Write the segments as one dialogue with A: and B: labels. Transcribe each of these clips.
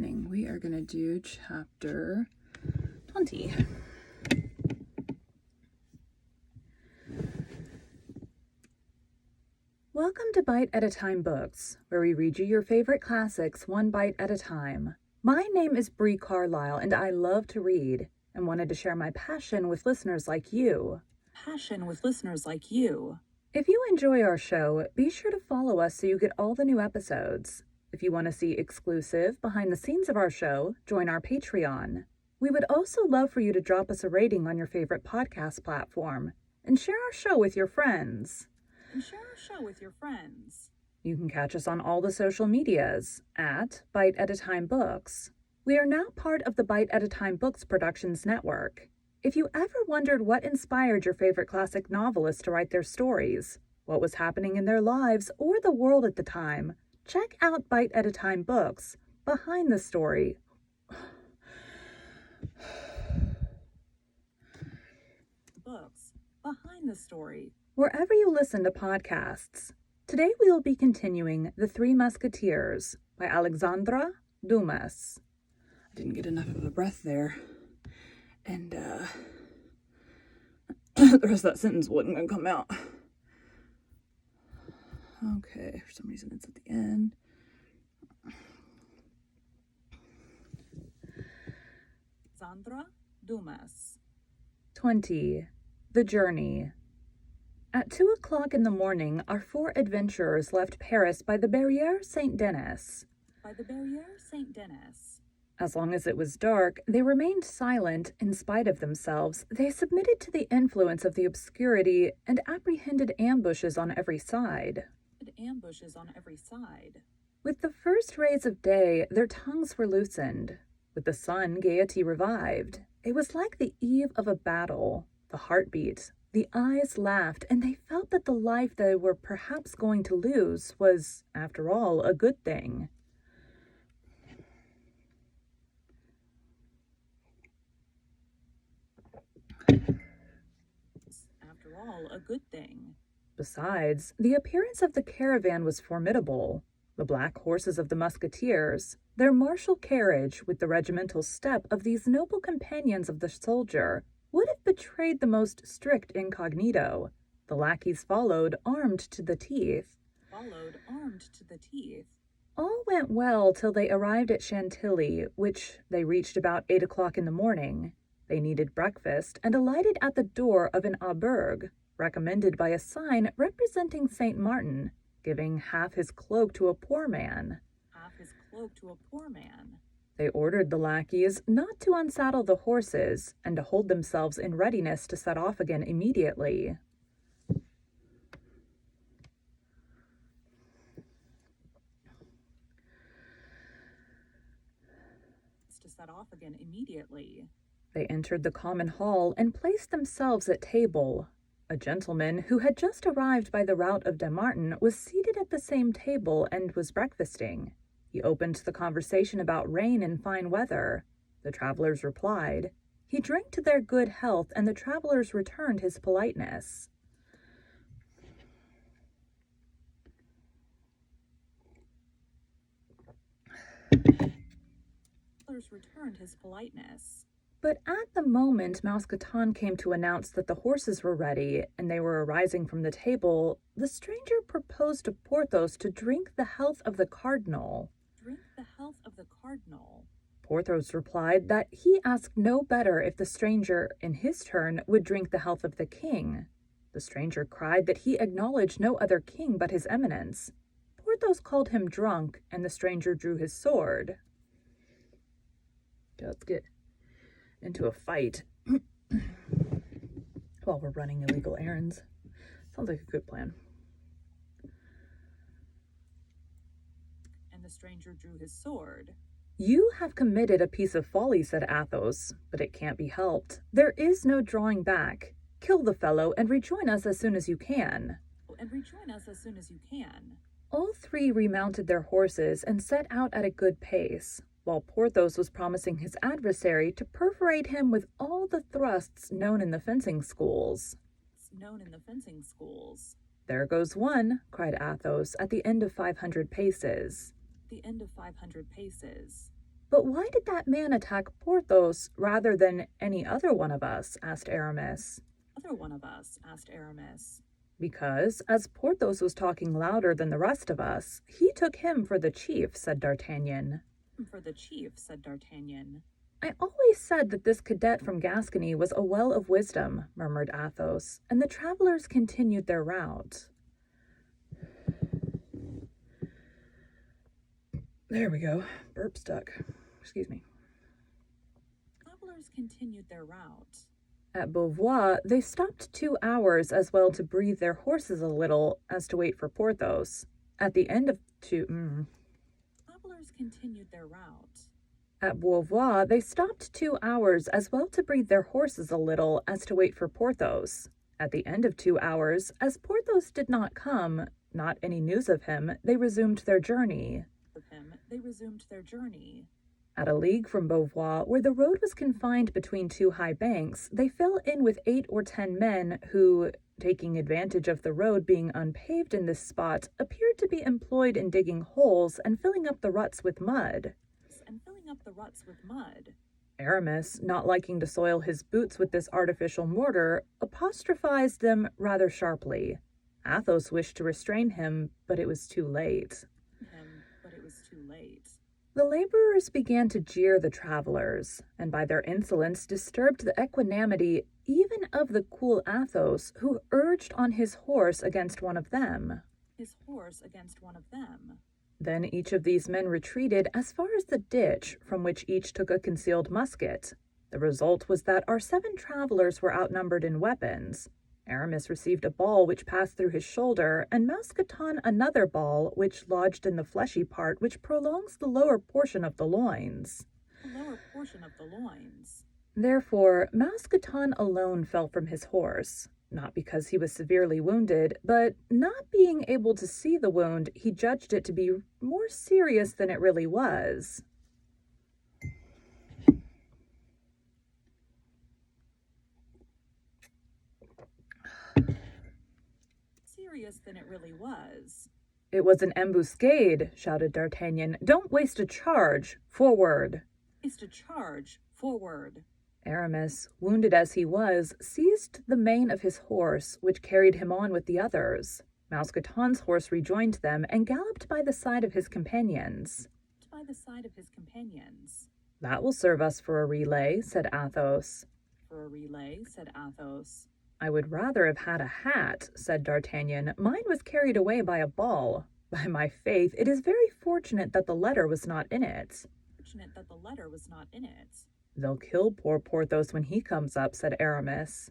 A: morning. We are going to do chapter 20. Welcome to Bite at a Time Books, where we read you your favorite classics one bite at a time. My name is Bree Carlisle, and I love to read and wanted to share my passion with listeners like you. If you enjoy our show, be sure to follow us so you get all the new episodes. If you want to see exclusive behind the scenes of our show, join our Patreon. We would also love for you to drop us a rating on your favorite podcast platform and share our show with your friends. You can catch us on all the social medias at Bite at a Time Books. We are now part of the Bite at a Time Books Productions Network. If you ever wondered what inspired your favorite classic novelists to write their stories, what was happening in their lives or the world at the time, check out Bite at a Time Books, Behind the Story. Wherever you listen to podcasts. Today we will be continuing The Three Musketeers by Alexandre Dumas. I didn't get enough of a breath there. And the rest of that sentence wasn't going to come out. Okay, for some reason it's at the end.
B: Alexandre Dumas.
A: 20. The Journey. At 2 o'clock in the morning, our four adventurers left Paris by the Barrière Saint-Denis. As long as it was dark, they remained silent in spite of themselves. They submitted to the influence of the obscurity and apprehended ambushes on every side. With the first rays of day, their tongues were loosened. With the sun, gaiety revived. It was like the eve of a battle. The heart beat, the eyes laughed, and they felt that the life they were perhaps going to lose was, after all, a good thing. Besides, the appearance of the caravan was formidable. The black horses of the Musketeers, their martial carriage with the regimental step of these noble companions of the soldier, would have betrayed the most strict incognito. The lackeys followed, armed to the teeth. All went well till they arrived at Chantilly, which they reached about 8 o'clock in the morning. They needed breakfast and alighted at the door of an auberge, recommended by a sign representing Saint Martin, giving half his cloak to a poor man. They ordered the lackeys not to unsaddle the horses and to hold themselves in readiness to set off again immediately. They entered the common hall and placed themselves at table. A gentleman who had just arrived by the route of Dammartin was seated at the same table and was breakfasting. He opened the conversation about rain and fine weather. The travelers replied. He drank to their good health, and the travelers returned his politeness. But at the moment Mousqueton came to announce that the horses were ready and they were arising from the table, the stranger proposed to Porthos to drink the health of the cardinal. Porthos replied that he asked no better if the stranger, in his turn, would drink the health of the king. The stranger cried that he acknowledged no other king but his eminence. Porthos called him drunk, and the stranger drew his sword. Okay, let's get into a fight while we're running illegal errands. Sounds like a good plan.
B: And the stranger drew his sword.
A: You have committed a piece of folly, said Athos, but it can't be helped. There is no drawing back. Kill the fellow and rejoin us as soon as you can. All three remounted their horses and set out at a good pace, while Porthos was promising his adversary to perforate him with all the thrusts known in the fencing schools. There goes one, cried Athos, at the end of 500 paces. But why did that man attack Porthos rather than any other one of us? Asked Aramis.
B: Other one of us? Asked Aramis.
A: Because, as Porthos was talking louder than the rest of us, he took him for the chief, said D'Artagnan.
B: For the chief, said D'Artagnan.
A: I always said that this cadet from Gascony was a well of wisdom, murmured Athos, and the travelers continued their route. There we go. Burp stuck. Excuse me.
B: Travelers continued their route.
A: At Beauvois, they stopped 2 hours as well to breathe their horses a little as to wait for Porthos. At the end of
B: Travelers continued their route.
A: At Beauvois, they stopped 2 hours as well to breathe their horses a little as to wait for Porthos. At the end of 2 hours, as Porthos did not come, not any news of him, they resumed their journey. At a league from Beauvois, where the road was confined between 2 high banks, they fell in with 8 or 10 men who, taking advantage of the road being unpaved in this spot, appeared to be employed in digging holes and filling up the ruts with mud. Aramis, not liking to soil his boots with this artificial mortar, apostrophized them rather sharply. Athos wished to restrain him, but it was too late. The laborers began to jeer the travelers, and by their insolence disturbed the equanimity even of the cool Athos, who urged on his horse against one of them. Then each of these men retreated as far as the ditch, from which each took a concealed musket. The result was that our 7 travelers were outnumbered in weapons. Aramis received a ball which passed through his shoulder, and Mousqueton another ball which lodged in the fleshy part which prolongs the lower portion of the loins. Therefore, Mousqueton alone fell from his horse, not because he was severely wounded, but not being able to see the wound, he judged it to be more serious than it really was. It was an ambuscade, shouted D'Artagnan. Don't waste a charge. Forward. Aramis, wounded as he was, seized the mane of his horse, which carried him on with the others. Mousqueton's horse rejoined them and galloped by the side of his companions. That will serve us for a relay, said Athos. I would rather have had a hat, said D'Artagnan. Mine was carried away by a ball. By my faith, it is very fortunate that the letter was not in it. They'll kill poor Porthos when he comes up, said Aramis.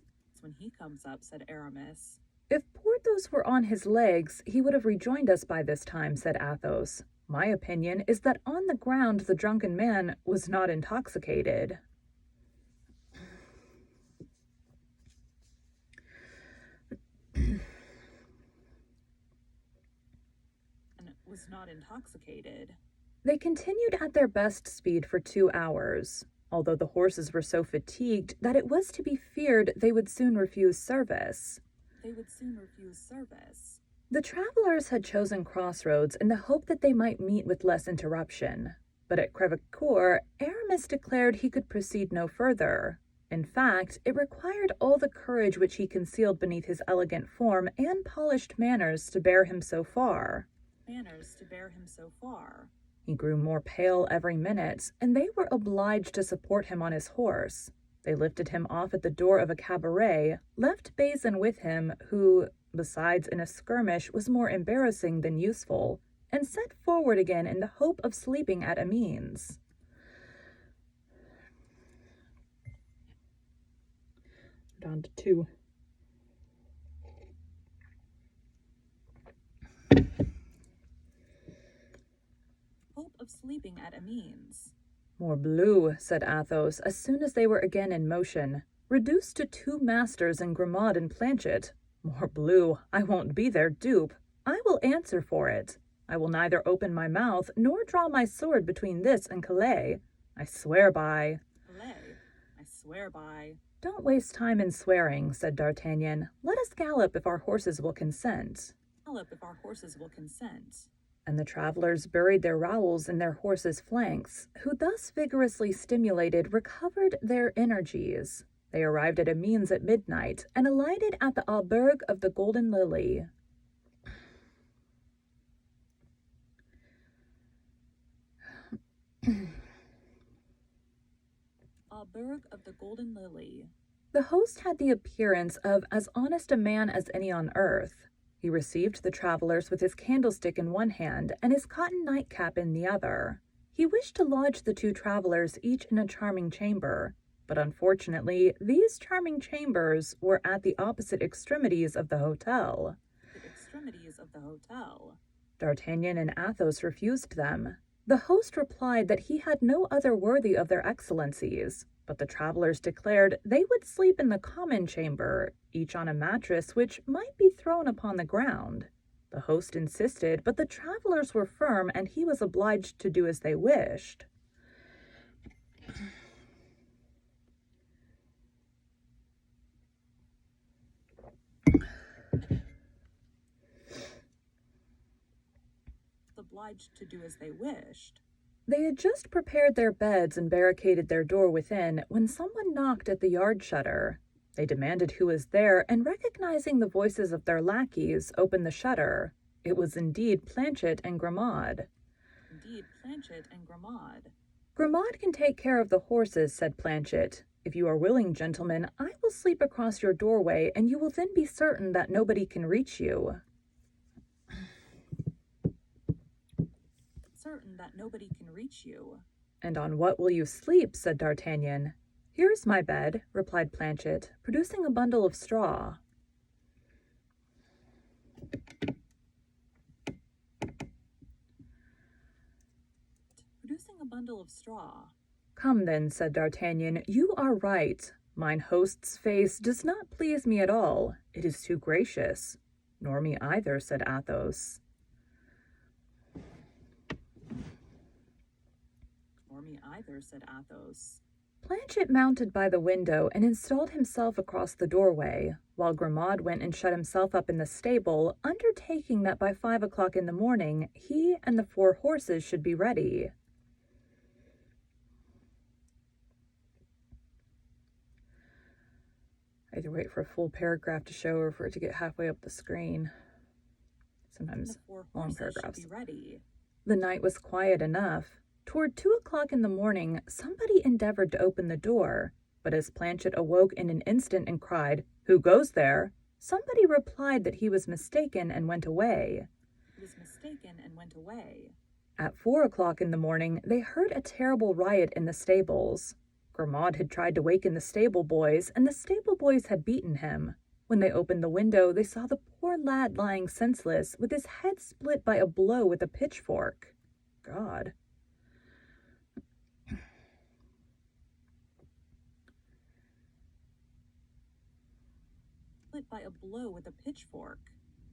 A: If Porthos were on his legs, he would have rejoined us by this time, said Athos. My opinion is that on the ground the drunken man was not intoxicated. They continued at their best speed for 2 hours, although the horses were so fatigued that it was to be feared they would soon refuse service. The travelers had chosen crossroads in the hope that they might meet with less interruption, but at Crèvecoeur, Aramis declared he could proceed no further. In fact, it required all the courage which he concealed beneath his elegant form and polished manners to bear him so far. He grew more pale every minute, and they were obliged to support him on his horse. They lifted him off at the door of a cabaret, left Bazin with him, who, besides in a skirmish, was more embarrassing than useful, and set forward again in the hope of sleeping at Amiens. Down to 2. Morbleu, said Athos, as soon as they were again in motion. Reduced to 2 masters in Grimaud and Planchet. Morbleu, I won't be their dupe. I will answer for it. I will neither open my mouth nor draw my sword between this and Calais. I swear by. Don't waste time in swearing, said D'Artagnan. Let us gallop if our horses will consent. and the travelers buried their rowels in their horses' flanks, who thus vigorously stimulated recovered their energies. They arrived at Amiens at midnight and alighted at the Auberge of the Golden Lily.
B: Auberge of the Golden Lily.
A: The host had the appearance of as honest a man as any on earth. He received the travelers with his candlestick in one hand and his cotton nightcap in the other. He wished to lodge the two travelers each in a charming chamber, but unfortunately these charming chambers were at the opposite extremities of the hotel.
B: The extremities of the hotel.
A: D'Artagnan and Athos refused them. The host replied that he had no other worthy of their excellencies, but the travelers declared they would sleep in the common chamber, each on a mattress which might be thrown upon the ground. The host insisted, but the travelers were firm, and he was obliged to do as they wished.
B: Obliged to do as they wished.
A: They had just prepared their beds and barricaded their door within when someone knocked at the yard shutter. They demanded who was there, and recognizing the voices of their lackeys, opened the shutter. It was indeed Planchet and Grimaud. Grimaud can take care of the horses, said Planchet. If you are willing, gentlemen, I will sleep across your doorway, and you will then be certain that nobody can reach you. And on what will you sleep? Said D'Artagnan. Here is my bed, replied Planchet, producing a bundle of straw. Come then, said D'Artagnan, you are right. Mine host's face does not please me at all. It is too gracious. Nor me either, said Athos. Planchet mounted by the window and installed himself across the doorway, while Grimaud went and shut himself up in the stable, undertaking that by 5 o'clock in the morning he and the 4 horses should be ready. I either wait for a full paragraph to show or for it to get halfway up the screen. Sometimes long paragraphs. The night was quiet enough. Toward 2 o'clock in the morning, somebody endeavored to open the door, but as Planchet awoke in an instant and cried, "Who goes there?" somebody replied that he was mistaken and went away. At 4 o'clock in the morning, they heard a terrible riot in the stables. Grimaud had tried to waken the stable boys, and the stable boys had beaten him. When they opened the window, they saw the poor lad lying senseless, with his head split by a blow with a pitchfork. God.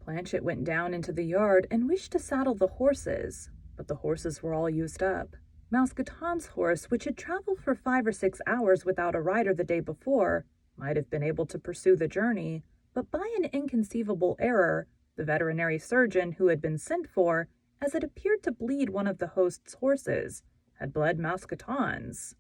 A: Planchet went down into the yard and wished to saddle the horses, but the horses were all used up. Mousqueton's horse, which had traveled for 5 or 6 hours without a rider the day before, might have been able to pursue the journey, but by an inconceivable error, the veterinary surgeon who had been sent for, as it appeared to bleed one of the host's horses, had bled Mousqueton's.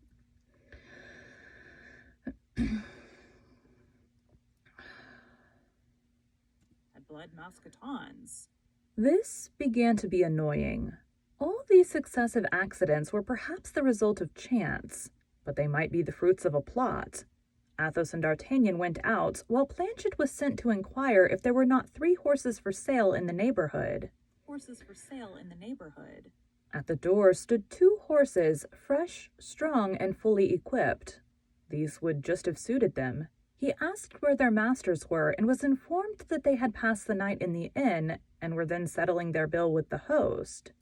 A: This began to be annoying. All these successive accidents were perhaps the result of chance, but they might be the fruits of a plot. Athos and D'Artagnan went out, while Planchet was sent to inquire if there were not 3 horses for sale in the neighborhood. At the door stood 2 horses, fresh, strong, and fully equipped. These would just have suited them. He asked where their masters were and was informed that they had passed the night in the inn and were then settling their bill with the host.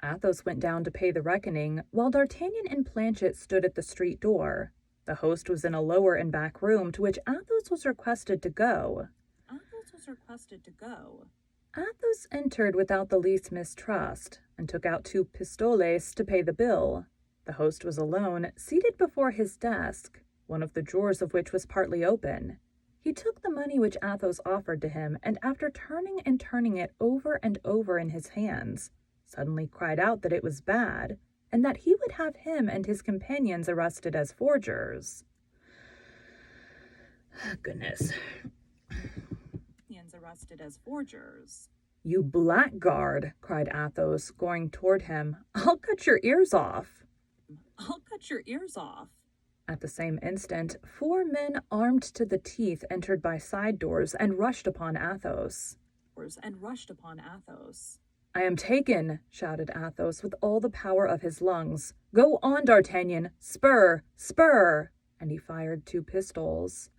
A: Athos went down to pay the reckoning, while D'Artagnan and Planchet stood at the street door. The host was in a lower and back room to which Athos was requested to go. Athos entered without the least mistrust, and took out 2 pistoles to pay the bill. The host was alone, seated before his desk, one of the drawers of which was partly open. He took the money which Athos offered to him, and after turning and turning it over and over in his hands, suddenly cried out that it was bad, and that he would have him and his companions arrested as forgers. Goodness.
B: Arrested as forgers.
A: You blackguard, cried Athos, going toward him. I'll cut your ears off.
B: I'll cut your ears off.
A: At the same instant, 4 men armed to the teeth entered by side doors and rushed upon Athos. I am taken, shouted Athos with all the power of his lungs. Go on, D'Artagnan, spur, spur! And he fired 2 pistols.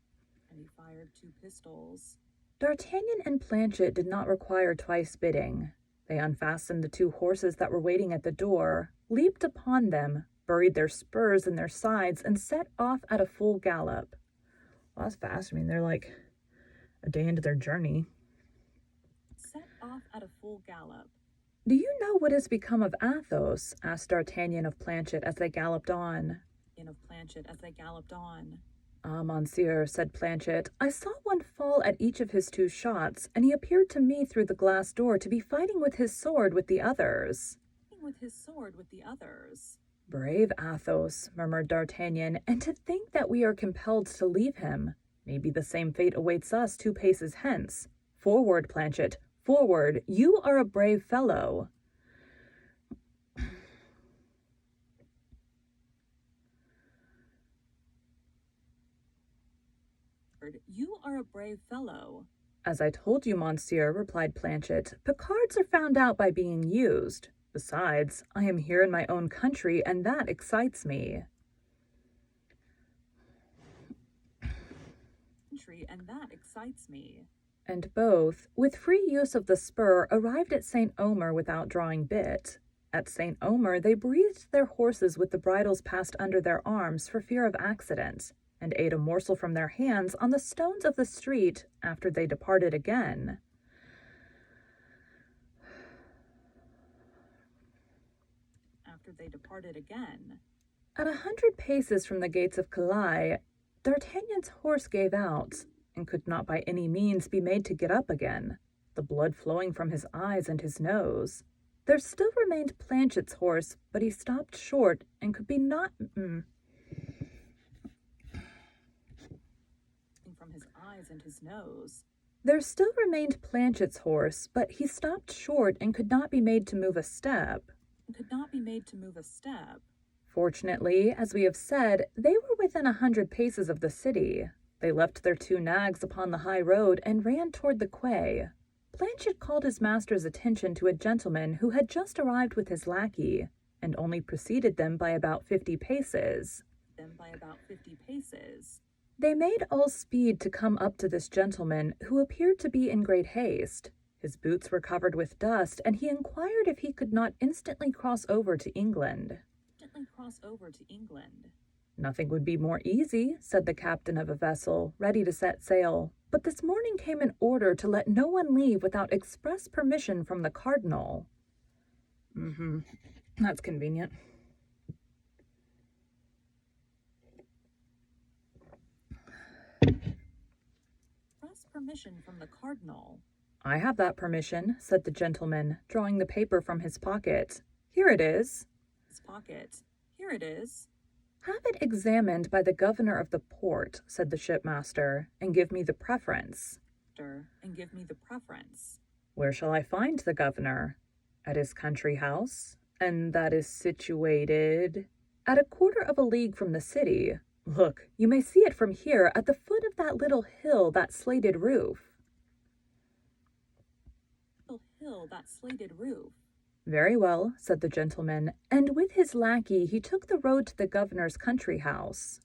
A: D'Artagnan and Planchet did not require twice bidding. They unfastened the 2 horses that were waiting at the door, leaped upon them, buried their spurs in their sides, and set off at a full gallop. Well, that's fast. I mean, they're like a day into their journey.
B: Set off at a full gallop.
A: Do you know what has become of Athos? Asked D'Artagnan of Planchet as they galloped on. Ah, monsieur, said Planchet, I saw one fall at each of his 2 shots, and he appeared to me through the glass door to be fighting with his sword with the others. Brave Athos, murmured D'Artagnan, and to think that we are compelled to leave him. Maybe the same fate awaits us 2 paces hence. Forward, Planchet, forward, you are a brave fellow.
B: You are a brave fellow.
A: As I told you, monsieur, replied Planchet, Picards are found out by being used. Besides, I am here in my own country, and that excites me. And both, with free use of the spur, arrived at St. Omer without drawing bit. At St. Omer they breathed their horses with the bridles passed under their arms for fear of accident, and ate a morsel from their hands on the stones of the street after they departed again. At 100 paces from the gates of Calais, D'Artagnan's horse gave out, and could not by any means be made to get up again, the blood flowing from his eyes and his nose. There still remained Planchet's horse, but he stopped short, and could be not... There still remained Planchet's horse, but he stopped short and could not be made to move a step. Fortunately, as we have said, they were within 100 paces of the city. They left their 2 nags upon the high road and ran toward the quay. Planchet called his master's attention to a gentleman who had just arrived with his lackey, and only preceded them by about 50 paces. They made all speed to come up to this gentleman, who appeared to be in great haste. His boots were covered with dust, and he inquired if he could not instantly cross over to England. Nothing would be more easy, said the captain of a vessel, ready to set sail. But this morning came an order to let no one leave without express permission from the cardinal. That's convenient.
B: Permission from the cardinal.
A: I have that permission, said the gentleman, drawing the paper from his pocket. Here it is. Have it examined by the governor of the port, said the shipmaster, and give me the preference. Where shall I find the governor? At his country house, and that is situated at 1/4 of a league from the city. Look, you may see it from here, at the foot of that little hill, that slated roof. Very well, said the gentleman, and with his lackey he took the road to the governor's country house.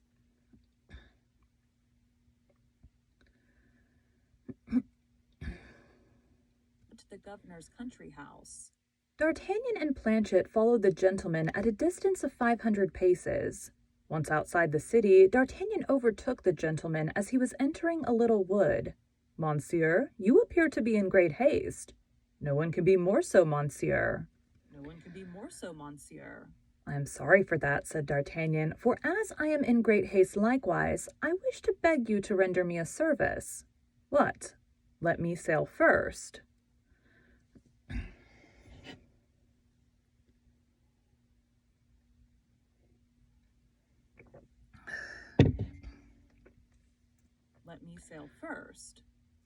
A: D'Artagnan and Planchet followed the gentleman at a distance of 500 paces. Once outside the city, D'Artagnan overtook the gentleman as he was entering a little wood. Monsieur, you appear to be in great haste. No one can be more so, monsieur. I am sorry for that, said D'Artagnan, for as I am in great haste likewise, I wish to beg you to render me a service. What? Let me sail first.
B: Let me sail first.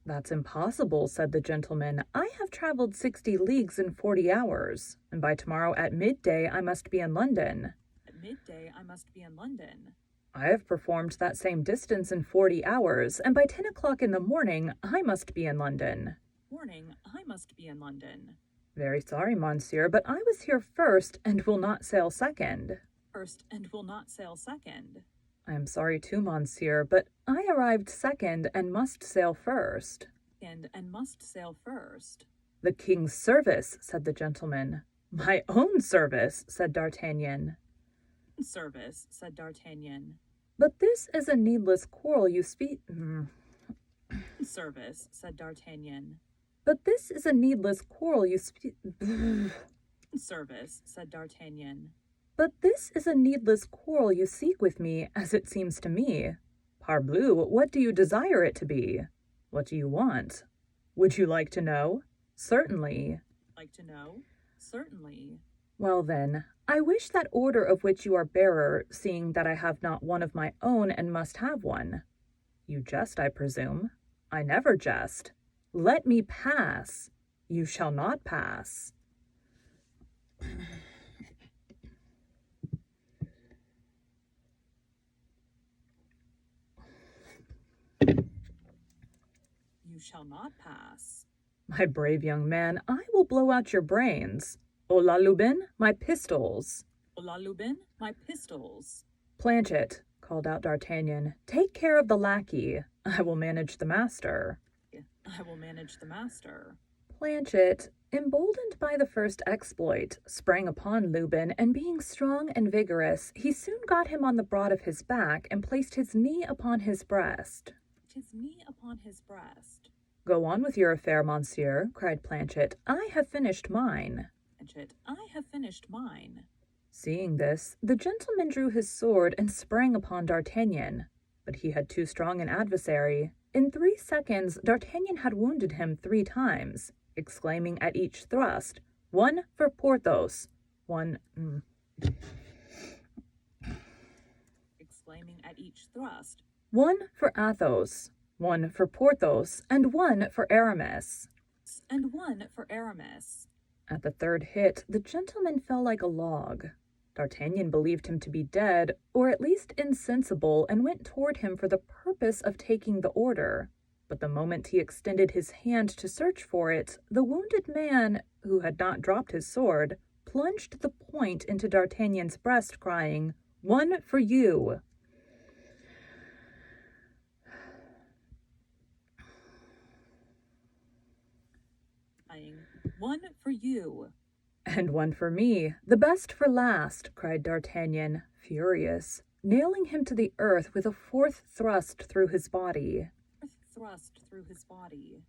A: That's impossible, said the gentleman. I have traveled 60 leagues in 40 hours, and by tomorrow at midday I must be in London.
B: At midday I must be in London.
A: I have performed that same distance in 40 hours, and by 10 o'clock in the morning I must be in London.
B: Morning I must be in London.
A: Very sorry, monsieur, but I was here first and will not sail second.
B: First and will not sail second.
A: I am sorry too, monsieur, but I arrived second and must sail first.
B: And must sail first.
A: The king's service, said the gentleman. My own service, said D'Artagnan.
B: Service, said D'Artagnan.
A: But this is a needless quarrel you speak.
B: Service, said D'Artagnan.
A: But this is a needless quarrel you speak.
B: Service, said D'Artagnan.
A: But this is a needless quarrel you seek with me, as it seems to me. Parbleu, what do you desire it to be? What do you want? Would you like to know? Certainly.
B: Like to know? Certainly.
A: Well then, I wish that order of which you are bearer, seeing that I have not one of my own and must have one. You jest, I presume. I never jest. Let me pass. You shall not pass.
B: You shall not pass.
A: My brave young man, I will blow out your brains. Hola, Lubin, my pistols.
B: Hola, Lubin, my pistols.
A: Planchet, called out D'Artagnan, take care of the lackey. I will manage the master.
B: I will manage the master.
A: Planchet, emboldened by the first exploit, sprang upon Lubin, and being strong and vigorous, he soon got him on the broad of his back and placed his knee upon his breast.
B: His knee upon his breast.
A: Go on with your affair, monsieur, cried Planchet. I have finished mine.
B: Planchet, I have finished mine.
A: Seeing this, the gentleman drew his sword and sprang upon D'Artagnan. But he had too strong an adversary. In 3 seconds, D'Artagnan had wounded him 3 times, exclaiming at each thrust, "One for Porthos, one..."
B: Exclaiming at each thrust,
A: "One for Athos, one for Porthos, and one for Aramis."
B: and one for Aramis.
A: At the 3rd hit, the gentleman fell like a log. D'Artagnan believed him to be dead, or at least insensible, and went toward him for the purpose of taking the order. But the moment he extended his hand to search for it, the wounded man, who had not dropped his sword, plunged the point into D'Artagnan's breast, crying, "One for you!"
B: One for you.
A: "And one for me, the best for last," cried D'Artagnan, furious, nailing him to the earth with a 4th thrust through his body.
B: Thrust through his body.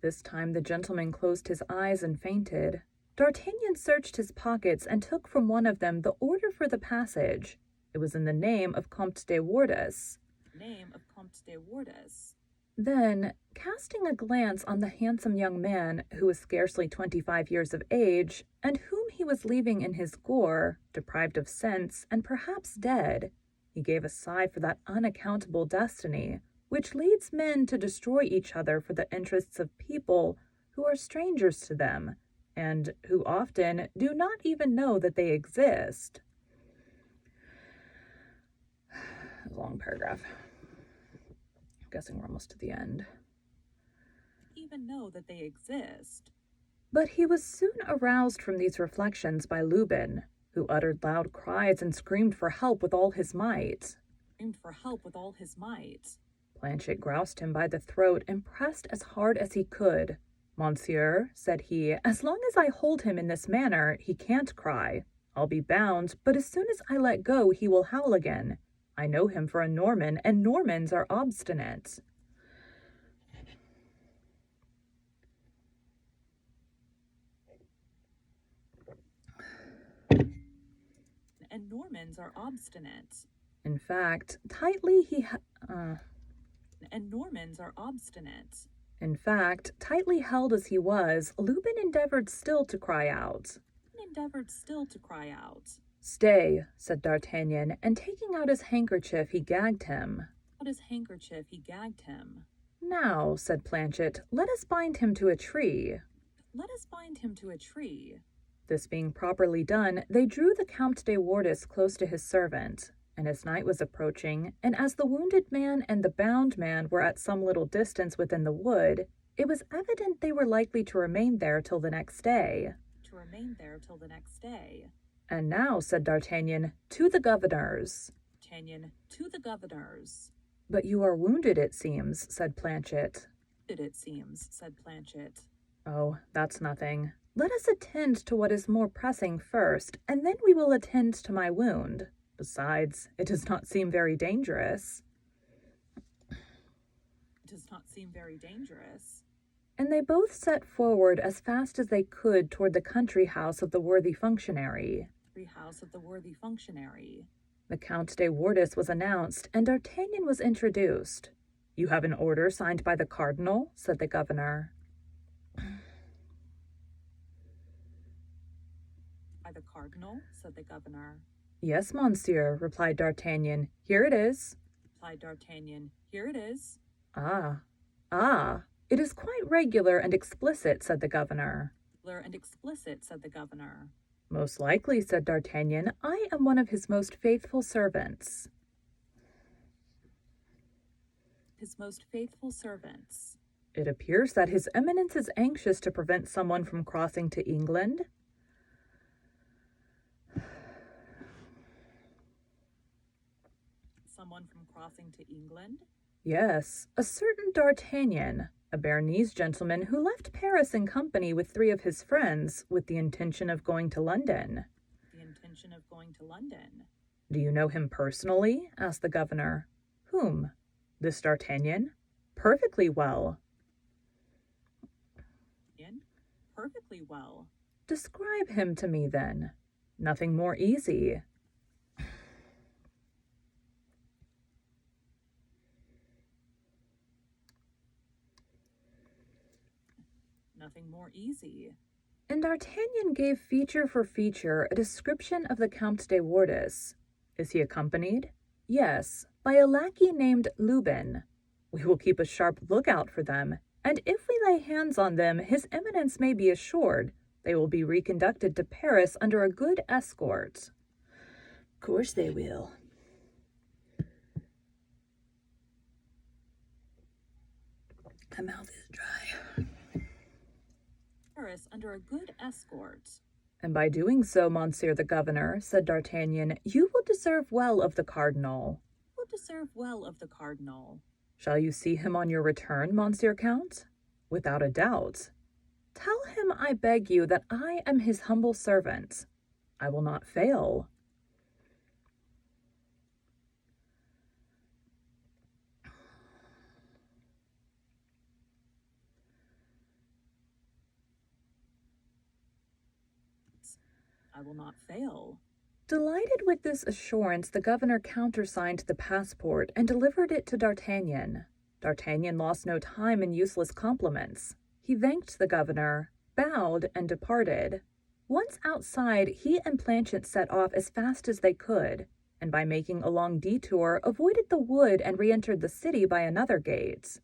A: This time the gentleman closed his eyes and fainted. D'Artagnan searched his pockets and took from one of them the order for the passage. It was in the name of Comte de Wardes.
B: Name of Comte de Wardes.
A: Then, casting a glance on the handsome young man, who was scarcely 25 years of age, and whom he was leaving in his gore, deprived of sense, and perhaps dead, he gave a sigh for that unaccountable destiny, which leads men to destroy each other for the interests of people who are strangers to them, and who often do not even know that they exist. A long paragraph. I'm guessing we're almost to the end.
B: Even know that they exist.
A: But he was soon aroused from these reflections by Lubin, who uttered loud cries and screamed for help with all his might. Planchet groused him by the throat and pressed as hard as he could. "Monsieur," said he, "as long as I hold him in this manner, he can't cry. I'll be bound, but as soon as I let go, he will howl again. I know him for a Norman, and Normans are obstinate."
B: And Normans are obstinate.
A: In fact, tightly
B: And Normans are obstinate.
A: In fact, tightly held as he was, Lupin endeavored still to cry out. "Stay," said D'Artagnan, and taking out his handkerchief, he gagged him. "Now," said Planchet, "let us bind him to a tree." This being properly done, they drew the Count de Wardes close to his servant, and as night was approaching, and as the wounded man and the bound man were at some little distance within the wood, it was evident they were likely to remain there till the next day. "And now," said D'Artagnan, "to the governor's." "But you are wounded, it seems," said Planchet. "Oh, that's nothing. Let us attend to what is more pressing first, and then we will attend to my wound. Besides, it does not seem very dangerous." And they both set forward as fast as they could toward the country house of the worthy functionary. The Count de Wardes was announced, and D'Artagnan was introduced. "You have an order signed by the cardinal?" said the governor. "Yes, monsieur," replied D'Artagnan. "Here it is." Ah, it is quite regular and explicit," said the governor. "Most likely," said D'Artagnan. "I am one of his most faithful servants." "It appears that his eminence is anxious to prevent someone from crossing to England." "Yes, a certain D'Artagnan, a Béarnese gentleman who left Paris in company with 3 of his friends with the intention of going to London." "Do you know him personally?" asked the governor. "Whom? This D'Artagnan?" "Perfectly well." "Describe him to me, then." "Nothing more easy." And D'Artagnan gave feature for feature a description of the Count de Wardes. "Is he accompanied?" "Yes, by a lackey named Lubin." "We will keep a sharp lookout for them, and if we lay hands on them, his eminence may be assured they will be reconducted to Paris under a good escort." "Of course they will." My mouth is dry.
B: Under a good escort.
A: "And by doing so, monsieur the governor," said D'Artagnan, "you will deserve well of the cardinal." "Shall you see him on your return, monsieur count?" "Without a doubt." "Tell him, I beg you, that I am his humble servant." "I will not fail." Delighted with this assurance, the governor countersigned the passport and delivered it to D'Artagnan. D'Artagnan lost no time in useless compliments. He thanked the governor, bowed, and departed. Once outside, he and Planchet set off as fast as they could, and by making a long detour, avoided the wood and re-entered the city by another gate.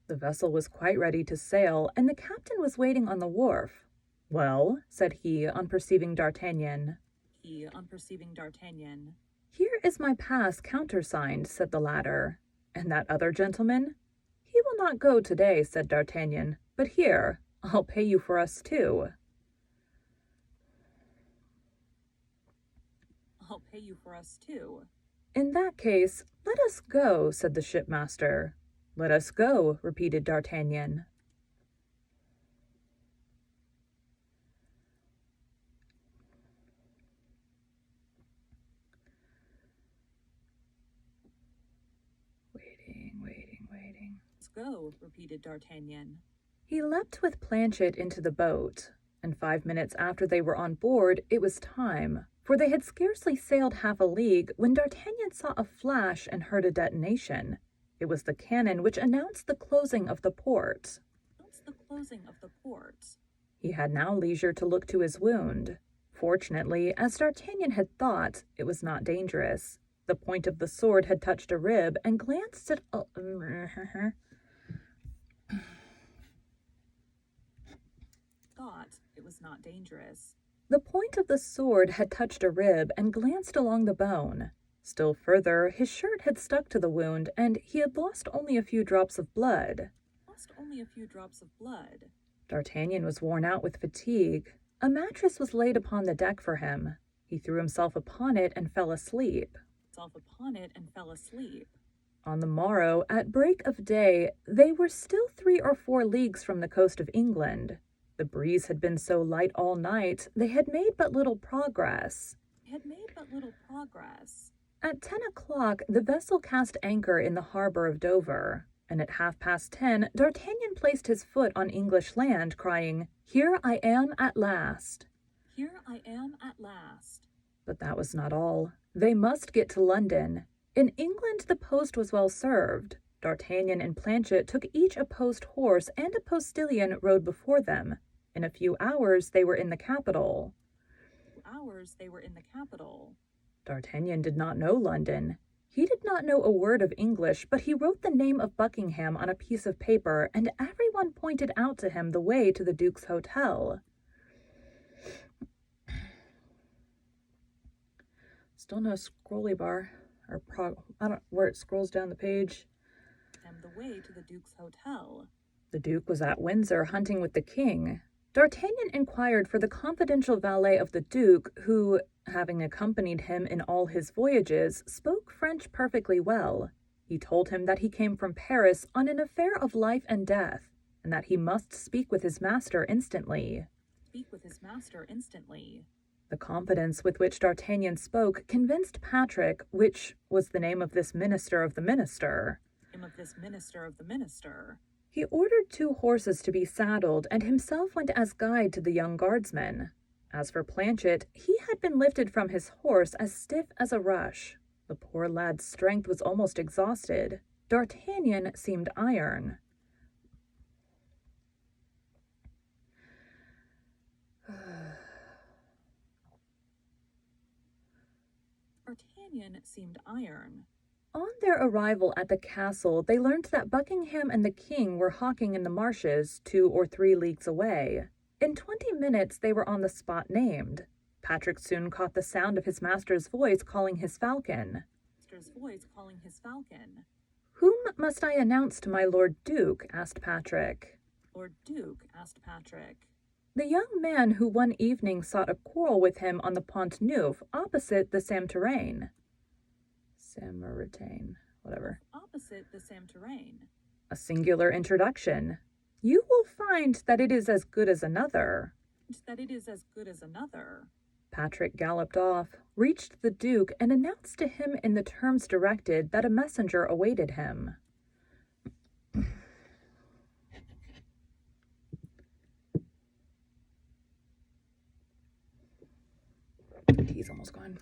A: The vessel was quite ready to sail, and the captain was waiting on the wharf. "Well," said he, on perceiving D'Artagnan. "Here is my pass countersigned," said the latter. "And that other gentleman?" "He will not go today," said D'Artagnan. "But here, I'll pay you for us too." "In that case, let us go," said the shipmaster. "Let us go," repeated D'Artagnan. Waiting.
B: "Let's go," repeated D'Artagnan.
A: He leapt with Planchet into the boat. and 5 minutes after they were on board it was time, for they had scarcely sailed half a league when D'Artagnan saw a flash and heard a detonation. It was the cannon which announced the closing of the port. He had now leisure to look to his wound. Fortunately, as D'Artagnan had thought, it was not dangerous. The point of the sword had touched a rib and glanced at The point of the sword had touched a rib and glanced along the bone. Still further, his shirt had stuck to the wound, and he had lost only a few drops of blood. D'Artagnan was worn out with fatigue. A mattress was laid upon the deck for him. He threw himself upon it and fell asleep. On the morrow, at break of day, they were still 3 or 4 leagues from the coast of England. The breeze had been so light all night, they had made but little progress. At 10 o'clock, the vessel cast anchor in the harbor of Dover, and at 10:30, D'Artagnan placed his foot on English land, crying, "Here I am at last." But that was not all. They must get to London. In England the post was well served. D'Artagnan and Planchet took each a post horse, and a postilion rode before them. In a few hours they were in the capital. D'Artagnan did not know London. He did not know a word of English, but he wrote the name of Buckingham on a piece of paper, and everyone pointed out to him the way to the Duke's hotel. Still no scrolly bar, or I don't where it scrolls down the page. The Duke was at Windsor hunting with the king. D'Artagnan inquired for the confidential valet of the Duke, who, having accompanied him in all his voyages, spoke French perfectly well. He told him that he came from Paris on an affair of life and death, and that he must speak with his master instantly. The confidence with which D'Artagnan spoke convinced Patrick, which was the name of this minister of the minister. He ordered 2 horses to be saddled, and himself went as guide to the young guardsman. As for Planchet, he had been lifted from his horse as stiff as a rush. The poor lad's strength was almost exhausted. D'Artagnan seemed iron. On their arrival at the castle, they learned that Buckingham and the king were hawking in the marshes 2 or 3 leagues away. In 20 minutes they were on the spot named. Patrick soon caught the sound of his master's voice calling his falcon. "Whom must I announce to my Lord Duke?" asked Patrick. "The young man who one evening sought a quarrel with him on the Pont Neuf, opposite the Samterrain." Whatever. A singular introduction. You will find that it is as good as another. Patrick galloped off, reached the Duke, and announced to him in the terms directed that a messenger awaited him. He's almost gone.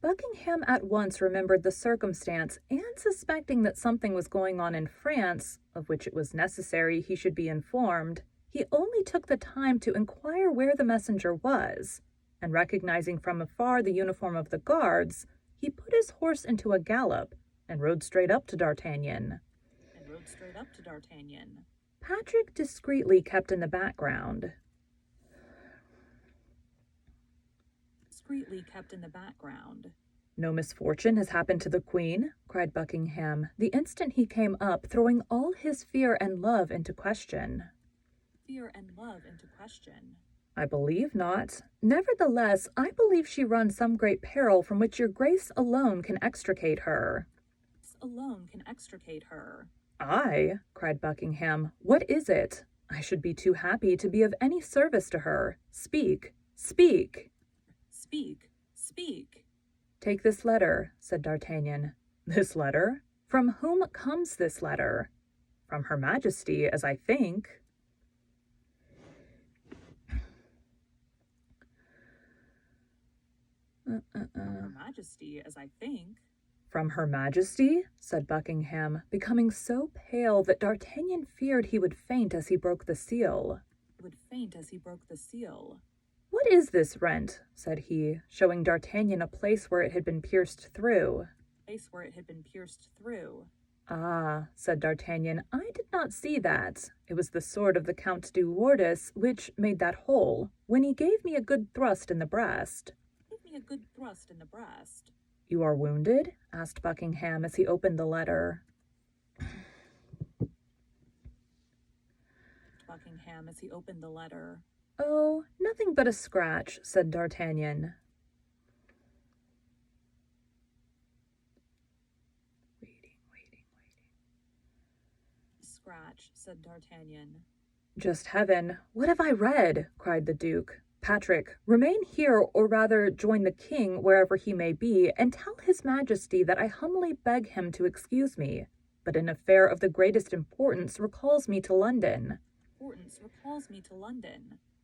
A: Buckingham at once remembered the circumstance, and suspecting that something was going on in France, of which it was necessary he should be informed, he only took the time to inquire where the messenger was, and recognizing from afar the uniform of the guards, he put his horse into a gallop and rode straight up to D'Artagnan. Patrick discreetly kept in the background. "No misfortune has happened to the Queen?" cried Buckingham, the instant he came up, throwing all his fear and love into question. "I believe not. Nevertheless, I believe she runs some great peril from which your grace alone can extricate her." "Aye," cried Buckingham. "What is it? I should be too happy to be of any service to her. Speak, speak." "Take this letter," said D'Artagnan. "This letter? From whom comes this letter?" "From Her Majesty, as I think."
B: From Her Majesty, as I think.
A: From Her Majesty? Said Buckingham, becoming so pale that D'Artagnan feared he would faint as he broke the seal. What is this rent? Said he, showing D'Artagnan a place where it had been pierced through. Ah, said D'Artagnan, I did not see that. It was the sword of the Count de Wardes which made that hole, when he gave me a good thrust in the breast. You are wounded? Asked Buckingham as he opened the letter. Oh, nothing but a scratch, said D'Artagnan. Just heaven, what have I read? Cried the Duke. Patrick, remain here, or rather join the king wherever he may be, and tell his majesty that I humbly beg him to excuse me, but an affair of the greatest importance recalls me to London.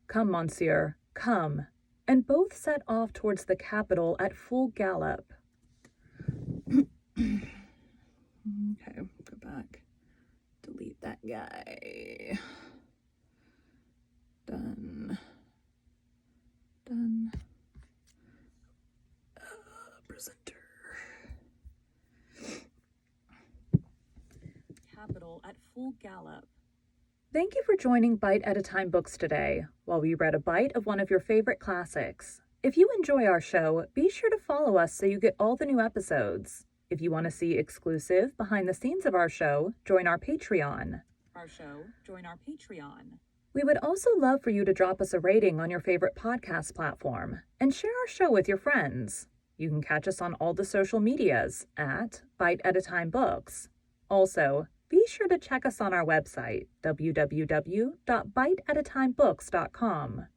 A: Come, monsieur, come. And both set off towards the capital at full gallop. Okay, go back. Delete that guy. Done. Presenter.
B: Capital at full gallop.
A: Thank you for joining Bite at a Time Books today, while we read a bite of one of your favorite classics. If you enjoy our show, be sure to follow us so you get all the new episodes. If you want to see exclusive behind the scenes of our show, join our Patreon. We would also love for you to drop us a rating on your favorite podcast platform and share our show with your friends. You can catch us on all the social medias at Bite at a Time Books. Also, be sure to check us on our website, www.biteatatimebooks.com.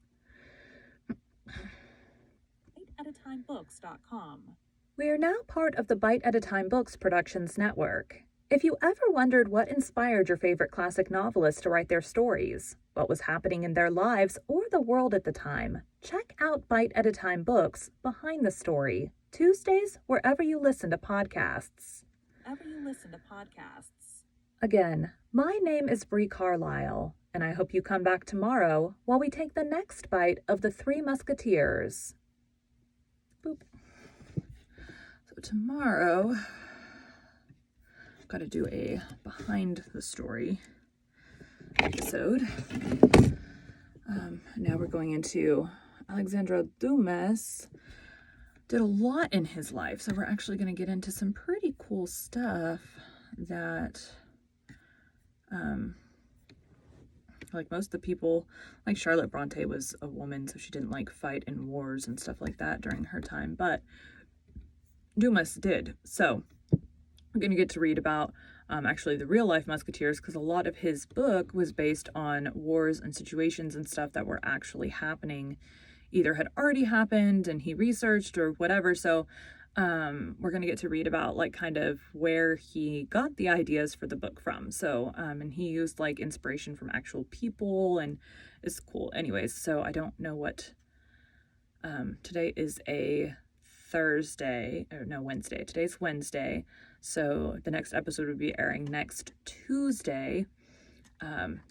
A: We are now part of the Bite at a Time Books Productions Network. If you ever wondered what inspired your favorite classic novelists to write their stories, what was happening in their lives or the world at the time, check out Bite at a Time Books Behind the Story, Tuesdays wherever you listen to podcasts. Again, my name is Bree Carlisle, and I hope you come back tomorrow while we take the next bite of the Three Musketeers. Boop. So tomorrow, I've got to do a behind the story episode. Now we're going into Alexandre Dumas. Did a lot in his life, so we're actually going to get into some pretty cool stuff that like most of the people, like Charlotte Bronte was a woman, so she didn't like fight in wars and stuff like that during her time, but Dumas did. So we're going to get to read about actually the real life Musketeers, because a lot of his book was based on wars and situations and stuff that were actually happening, either had already happened and he researched or whatever. So we're going to get to read about like kind of where he got the ideas for the book from. So and he used like inspiration from actual people, and it's cool. Anyways, so I don't know what today is a Wednesday. Today's Wednesday, so the next episode would be airing next Tuesday.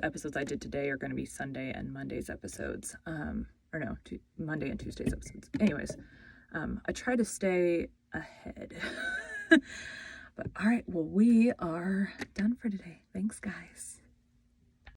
A: Episodes I did today are going to be Sunday and Monday's episodes, Monday and Tuesday's episodes. Anyways, I try to stay ahead. But all right, well, we are done for today. Thanks, guys.